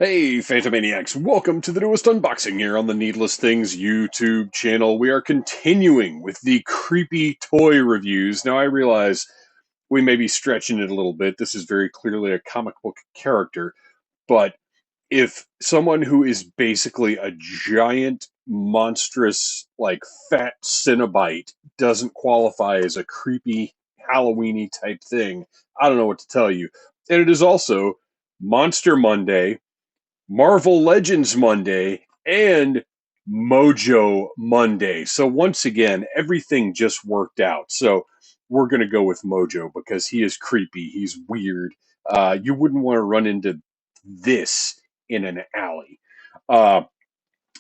Hey, Phantomaniacs, welcome to the newest unboxing here on the Needless Things YouTube channel. We are continuing with the creepy toy reviews. Now, I realize we may be stretching it a little bit. This is very clearly a comic book character, but if someone who is basically a giant, monstrous, like fat Cinnabite doesn't qualify as a creepy Halloweeny type thing, I don't know what to tell you. And it is also Monster Monday, Marvel Legends Monday, and Mojo Monday. So once again, everything just worked out. So we're going to go with Mojo because he is creepy. He's weird. You wouldn't want to run into this in an alley. Uh,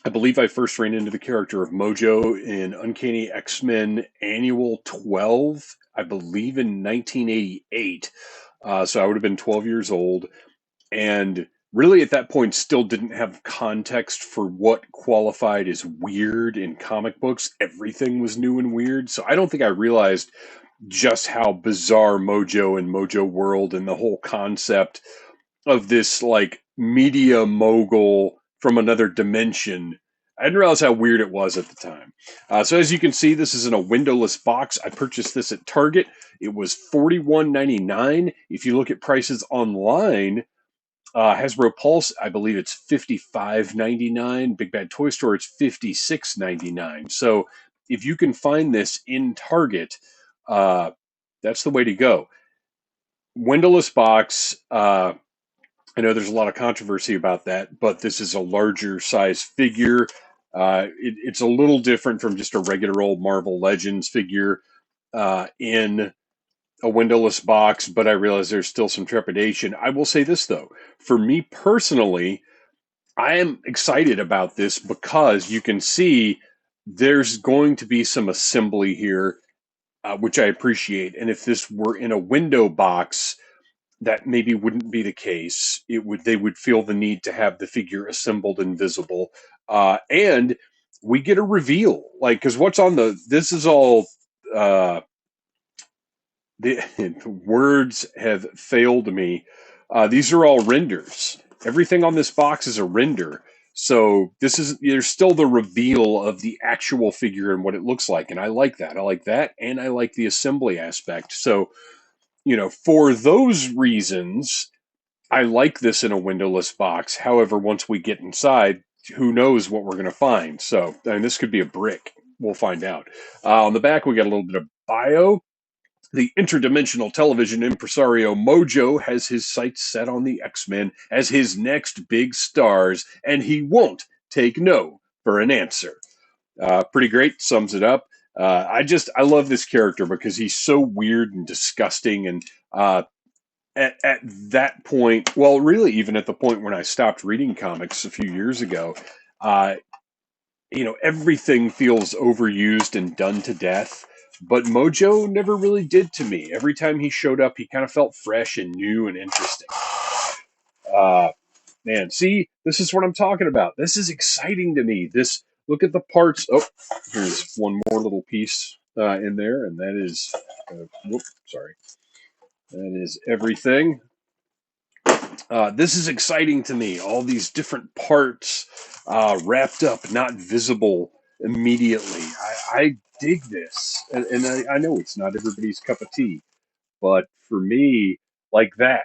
I believe I first ran into the character of Mojo in Uncanny X-Men Annual 12, I believe in 1988. So I would have been 12 years old. And really, at that point, still didn't have context for what qualified as weird in comic books. Everything was new and weird. So I don't think I realized just how bizarre Mojo and Mojo World and the whole concept of this like media mogul from another dimension. I didn't realize how weird it was at the time. So as you can see, this is in a windowless box. I purchased this at Target. It was $41.99. If you look at prices online, Hasbro Pulse, I believe it's $55.99. Big Bad Toy Store, it's $56.99. So if you can find this in Target, that's the way to go. Windowless box. I know there's a lot of controversy about that, but this is a larger size figure. It's a little different from just a regular old Marvel Legends figure in a windowless box, but I realize there's still some trepidation. I will say this though, for me personally, I am excited about this because you can see there's going to be some assembly here, which I appreciate. And if this were in a window box, that maybe wouldn't be the case. They would feel the need to have the figure assembled and visible, and we get a reveal. Like, because what's on this is all. The words have failed me. These are all renders. Everything on this box is a render. So there's still the reveal of the actual figure and what it looks like, and I like that. I like that, and I like the assembly aspect. So, for those reasons, I like this in a windowless box. However, once we get inside, who knows what we're going to find. So, this could be a brick. We'll find out. On the back, we got a little bit of bio. The interdimensional television impresario Mojo has his sights set on the X-Men as his next big stars, and he won't take no for an answer. Pretty great, sums it up. I love this character because he's so weird and disgusting, and at that point, well, really, even at the point when I stopped reading comics a few years ago, uh, everything feels overused and done to death. But Mojo never really did to me. Every time he showed up, he kind of felt fresh and new and interesting. Uh, Man, see, this is what I'm talking about. This is exciting to me. Look at the parts. Oh, here's one more little piece in there, and that is, sorry, that is everything. This is exciting to me. All these different parts wrapped up, not visible immediately. I dig this, and I know it's not everybody's cup of tea, but for me, like that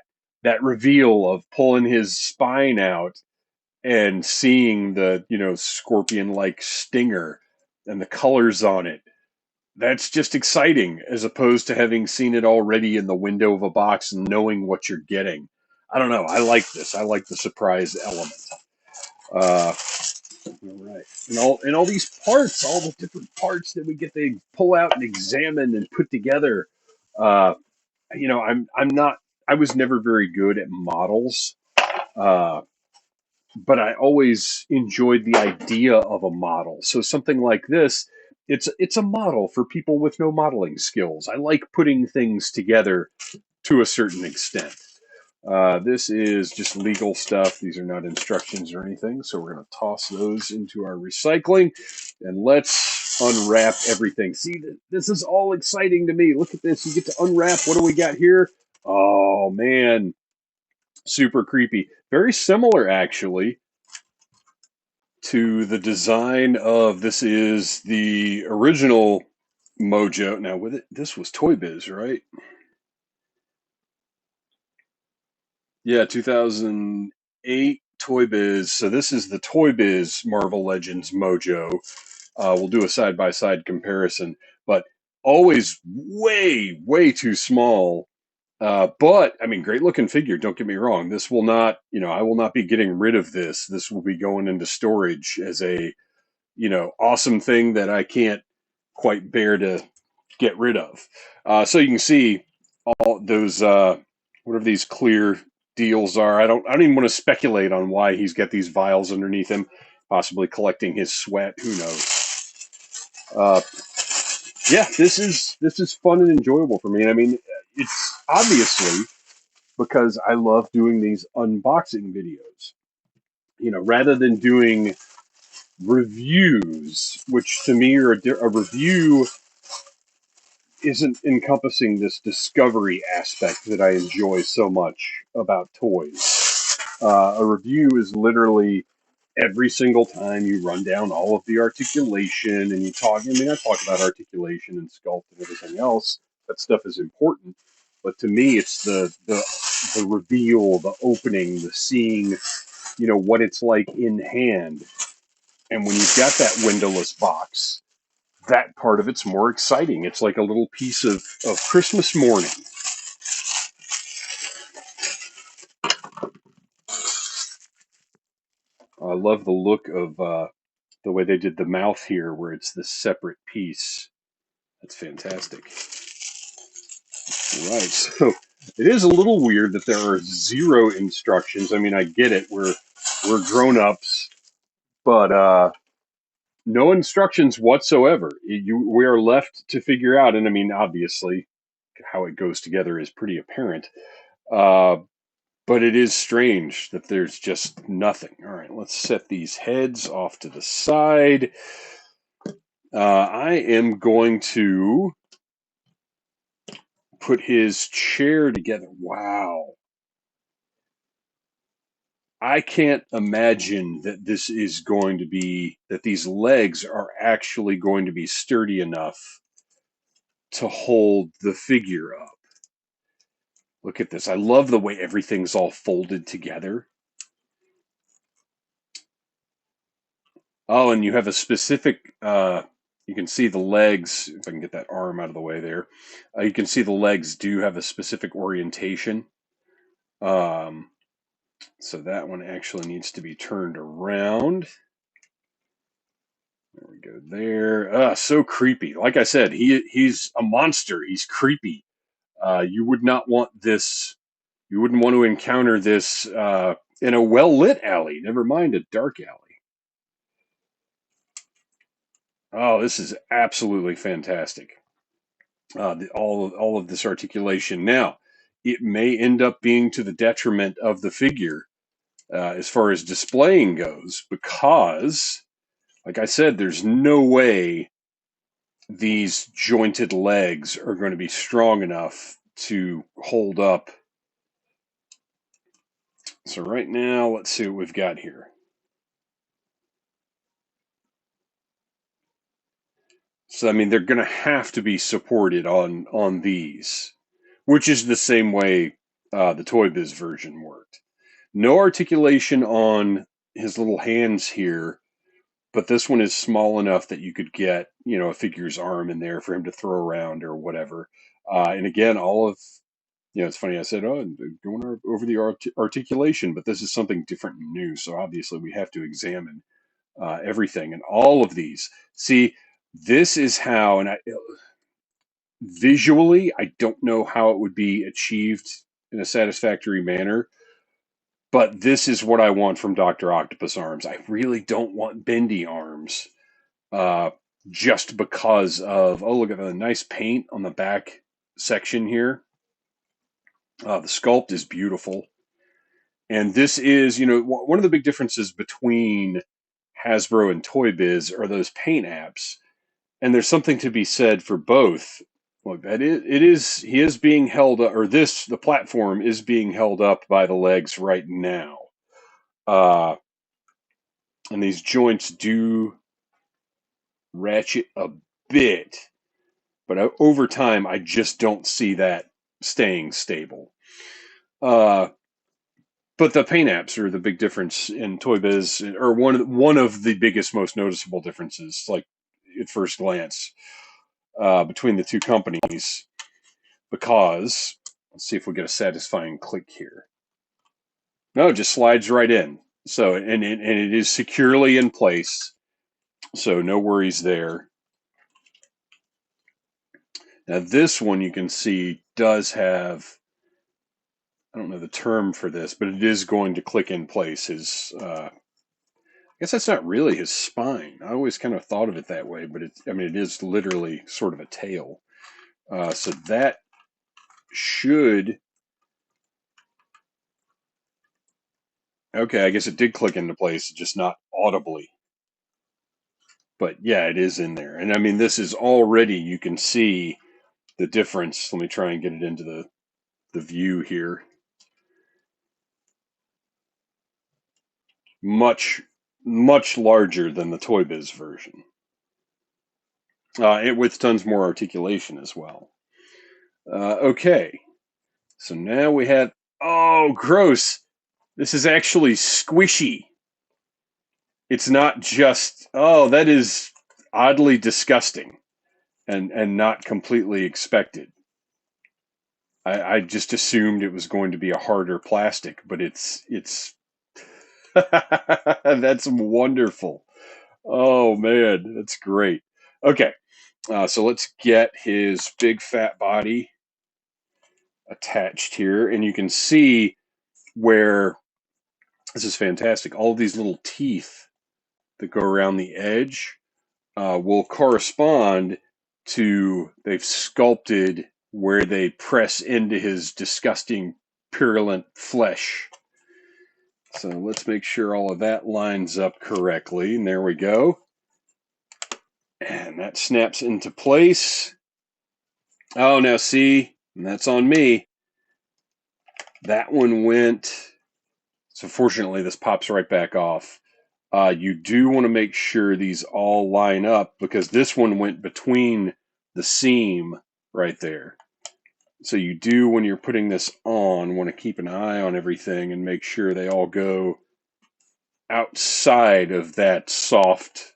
reveal of pulling his spine out and seeing the scorpion-like stinger and the colors on it. That's just exciting as opposed to having seen it already in the window of a box and knowing what you're getting. I don't know. I like this. I like the surprise element. Uh, all right, and all these parts, all the different parts that we get to pull out and examine and put together. Uh, I'm not. I was never very good at models, uh, but I always enjoyed the idea of a model. So something like this, it's a model for people with no modeling skills. I like putting things together to a certain extent. This is just legal stuff. These are not instructions or anything, so we're going to toss those into our recycling, and let's unwrap everything. See, this is all exciting to me. Look at this. You get to unwrap. What do we got here? Oh, man. Super creepy. Very similar, actually, to the design of this is the original Mojo. Now, with it, this was Toy Biz, right? Yeah, 2008 Toy Biz. So this is the Toy Biz Marvel Legends Mojo. We'll do a side by side comparison, but always way, way too small. But I mean, great looking figure. Don't get me wrong. This will not, I will not be getting rid of this. This will be going into storage as a, awesome thing that I can't quite bear to get rid of. So you can see all those, whatever these clear deals are. I don't even want to speculate on why he's got these vials underneath him, possibly collecting his sweat. Who knows? Uh, yeah, this is fun and enjoyable for me. And I mean, it's obviously because I love doing these unboxing videos. Rather than doing reviews, which to me are a review isn't encompassing this discovery aspect that I enjoy so much about toys. A review is literally every single time you run down all of the articulation and you talk. I mean, I talk about articulation and sculpt and everything else. That stuff is important, but to me, it's the reveal, the opening, the seeing, what it's like in hand. And when you've got that windowless box, that part of it's more exciting. It's like a little piece of Christmas morning. I love the look of the way they did the mouth here, where it's this separate piece. That's fantastic. Right. So it is a little weird that there are zero instructions. I mean, I get it. We're grown ups, but no instructions whatsoever. We are left to figure out, and I mean, obviously, how it goes together is pretty apparent. Uh, but it is strange that there's just nothing. All right, let's set these heads off to the side. I am going to put his chair together. Wow. I can't imagine that this is going to be, that these legs are actually going to be sturdy enough to hold the figure up. Look at this. I love the way everything's all folded together. Oh, and you have a specific, you can see the legs, if I can get that arm out of the way there. You can see the legs do have a specific orientation. Um, so that one actually needs to be turned around. There we go there. So creepy. Like I said, he's a monster. He's creepy. You would not want this, you wouldn't want to encounter this in a well-lit alley, never mind a dark alley. Oh, this is absolutely fantastic. All of this articulation. Now, it may end up being to the detriment of the figure as far as displaying goes, because, like I said, there's no way these jointed legs are going to be strong enough to hold up. So right now, let's see what we've got here. So I mean, they're going to have to be supported on these, which is the same way the Toy Biz version worked. No articulation on his little hands here, but this one is small enough that you could get, a figure's arm in there for him to throw around or whatever. And again, all of, it's funny, I said, oh, going over the articulation, but this is something different and new. So obviously we have to examine everything and all of these. See, this is how, and visually, I don't know how it would be achieved in a satisfactory manner. But this is what I want from Dr. Octopus arms. I really don't want bendy arms uh, just because of, oh, look at the nice paint on the back section here. The sculpt is beautiful. And this is, one of the big differences between Hasbro and Toy Biz are those paint apps. And there's something to be said for both. Look, he is being held up, or the platform is being held up by the legs right now. And these joints do ratchet a bit, but over time, I just don't see that staying stable. But the paint apps are the big difference in Toy Biz, or one of the biggest, most noticeable differences, like at first glance, between the two companies. Because let's see if we get a satisfying click here. No, it just slides right in. So and it is securely in place. So no worries there. Now this one you can see does have, I don't know the term for this, but it is going to click in place. I guess that's not really his spine. I always kind of thought of it that way, but it is literally sort of a tail. So that should, okay, I guess it did click into place, just not audibly. But yeah, it is in there. And I mean, this is already, you can see the difference. Let me try and get it into the view here. Much, much larger than the Toy Biz version. With tons more articulation as well. Okay. So now we have, oh, gross. This is actually squishy. It's not just, oh, that is oddly disgusting and not completely expected. I just assumed it was going to be a harder plastic, but it's that's wonderful. Oh man, that's great. Okay, so let's get his big fat body attached here, and you can see where this is fantastic. All of these little teeth that go around the edge will correspond to, they've sculpted where they press into his disgusting, purulent flesh. So let's make sure all of that lines up correctly. And there we go. And that snaps into place. Oh, now see, and that's on me. That one went. So fortunately, this pops right back off. You do want to make sure these all line up because this one went between the seam right there. So you do, when you're putting this on, want to keep an eye on everything and make sure they all go outside of that soft,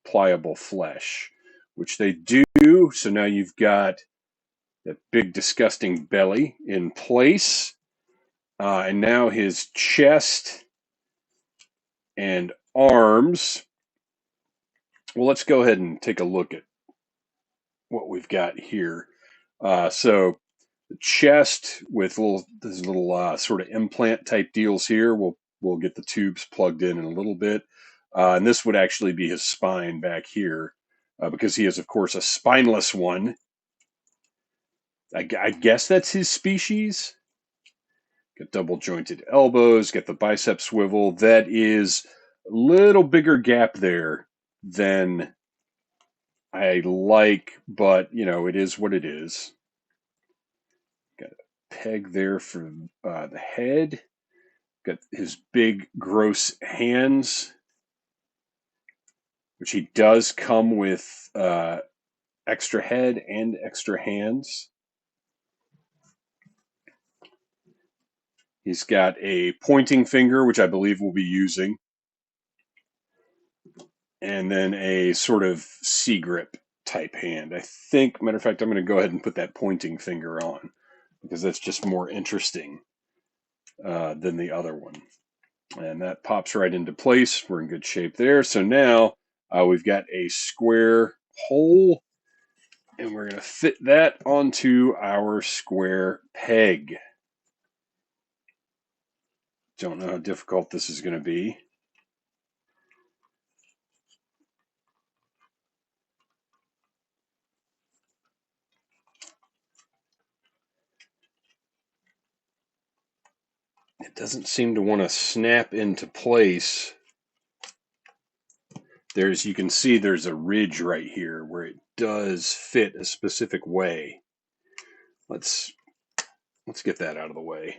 pliable flesh, which they do. So now you've got that big, disgusting belly in place. And now his chest and arms. Well, let's go ahead and take a look at what we've got here. So the chest with these little sort of implant type deals here. We'll get the tubes plugged in a little bit, and this would actually be his spine back here, because he is of course a spineless one. I guess that's his species. Got double jointed elbows. Got the bicep swivel. That is a little bigger gap there than I like, but it is what it is. Got a peg there for the head. Got his big, gross hands, which he does come with extra head and extra hands. He's got a pointing finger, which I believe we'll be using, and then a sort of C grip type hand. I think, matter of fact, I'm going to go ahead and put that pointing finger on because that's just more interesting than the other one. And that pops right into place. We're in good shape there. So now we've got a square hole, and we're going to fit that onto our square peg. Don't know how difficult this is going to be. It doesn't seem to want to snap into place you can see there's a ridge right here where it does fit a specific way. Let's get that out of the way.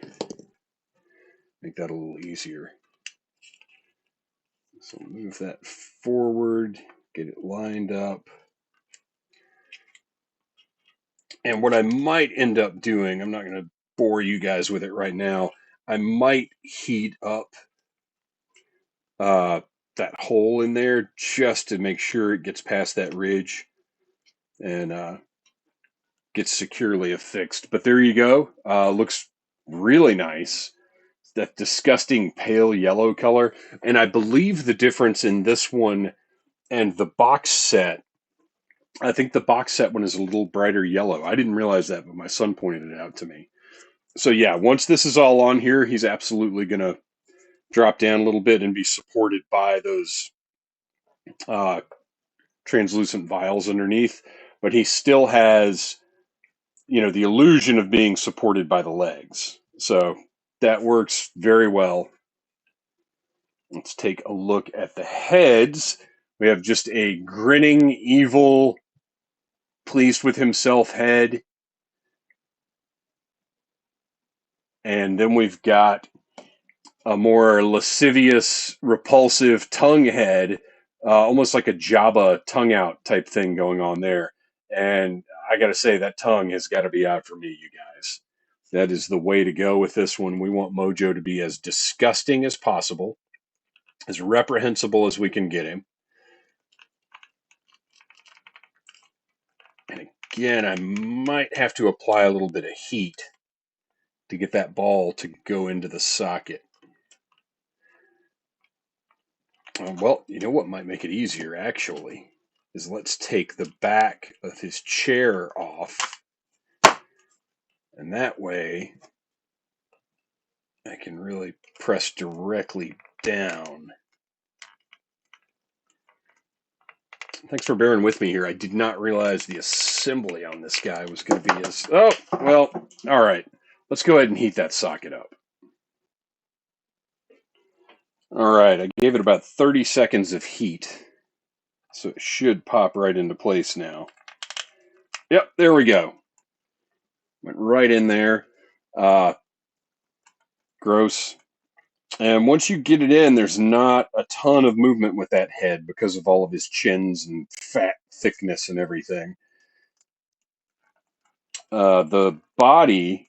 Make that a little easier. So move that forward, get it lined up. And what I might end up doing, I'm not going to bore you guys with it right now, I might heat up that hole in there just to make sure it gets past that ridge and gets securely affixed. But there you go. Looks really nice. That disgusting pale yellow color. And I believe the difference in this one and the box set, I think the box set one is a little brighter yellow. I didn't realize that, but my son pointed it out to me. So yeah, once this is all on here, he's absolutely going to drop down a little bit and be supported by those translucent vials underneath. But he still has, the illusion of being supported by the legs. So that works very well. Let's take a look at the heads. We have just a grinning, evil, pleased with himself head. And then we've got a more lascivious, repulsive tongue head, almost like a Jabba tongue out type thing going on there. And I got to say, that tongue has got to be out for me, you guys. That is the way to go with this one. We want Mojo to be as disgusting as possible, as reprehensible as we can get him. And again, I might have to apply a little bit of heat to get that ball to go into the socket. Well, you know what might make it easier, actually, is let's take the back of his chair off. And that way, I can really press directly down. Thanks for bearing with me here. I did not realize the assembly on this guy was going to be as... Oh, well, all right. Let's go ahead and heat that socket up. All right, I gave it about 30 seconds of heat, so it should pop right into place now. Yep, there we go. Went right in there. Gross. And once you get it in, there's not a ton of movement with that head because of all of his chins and fat thickness and everything. The body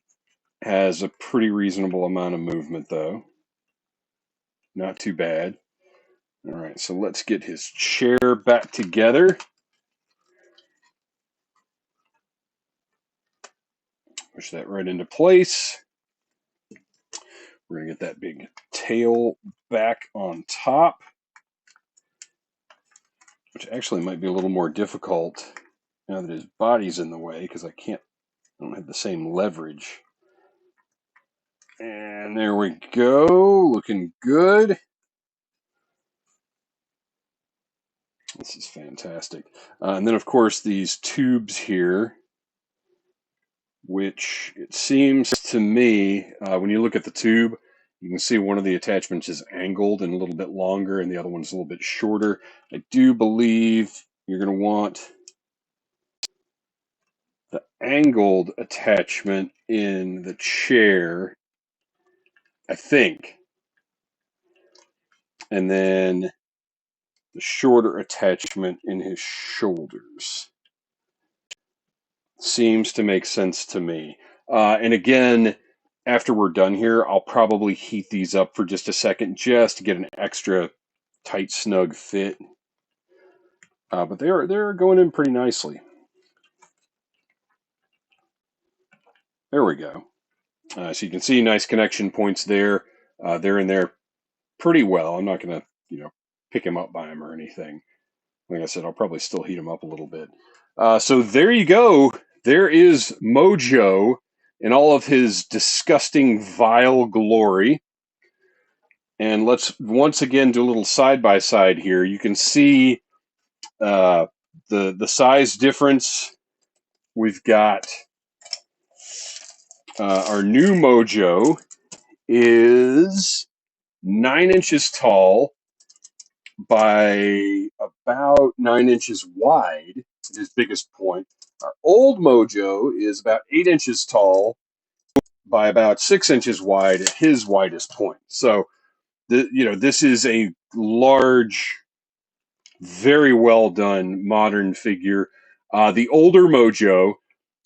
has a pretty reasonable amount of movement, though. Not too bad. All right, so let's get his chair back together. Push that right into place. We're going to get that big tail back on top, which actually might be a little more difficult now that his body's in the way because I don't have the same leverage. And there we go, looking good. This is fantastic. And then, of course, these tubes here, which it seems to me, when you look at the tube, you can see one of the attachments is angled and a little bit longer, and the other one's a little bit shorter. I do believe you're going to want the angled attachment in the chair, I think. And then the shorter attachment in his shoulders. Seems to make sense to me. And again, after we're done here, I'll probably heat these up for just a second just to get an extra tight, snug fit. But they're going in pretty nicely. There we go. So you can see nice connection points there. They're in there pretty well. I'm not going to, pick him up by him or anything. Like I said, I'll probably still heat him up a little bit. So there you go. There is Mojo in all of his disgusting, vile glory. And let's once again do a little side-by-side here. You can see the size difference. We've got our new Mojo is 9 inches tall, by about 9 inches wide, his biggest point. Our old Mojo is about 8 inches tall by about 6 inches wide at his widest point. So, this is a large, very well done modern figure. The older Mojo,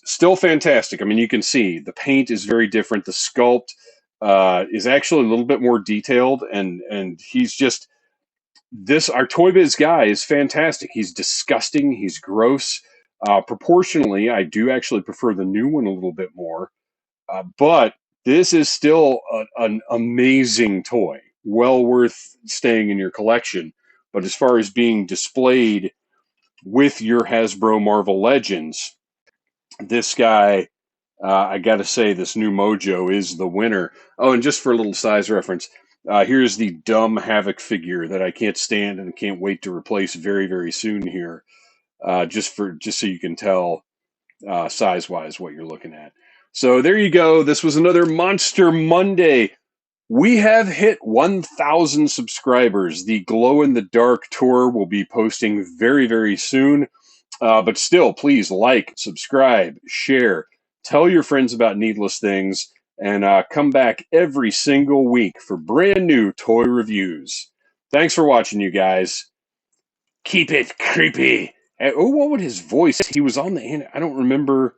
still fantastic. I mean, you can see the paint is very different. The sculpt is actually a little bit more detailed, and he's just this. Our Toy Biz guy is fantastic. He's disgusting. He's gross. Proportionally, I do actually prefer the new one a little bit more. But this is still an amazing toy, well worth staying in your collection. But as far as being displayed with your Hasbro Marvel Legends, this guy, I got to say, this new Mojo is the winner. Oh, and just for a little size reference, here's the dumb Havoc figure that I can't stand and can't wait to replace very, very soon here. Just so you can tell size wise what you're looking at. So there you go. This was another Monster Monday. We have hit 1,000 subscribers. The Glow in the Dark tour will be posting very, very soon. But still, please like, subscribe, share, tell your friends about Needless Things, and come back every single week for brand new toy reviews. Thanks for watching, you guys. Keep it creepy. Oh, what would his voice? He was on the. I don't remember.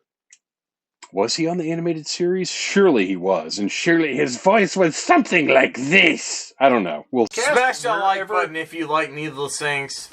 Was he on the animated series? Surely he was, and surely his voice was something like this. I don't know. We'll smash that like button if you like Needless Things.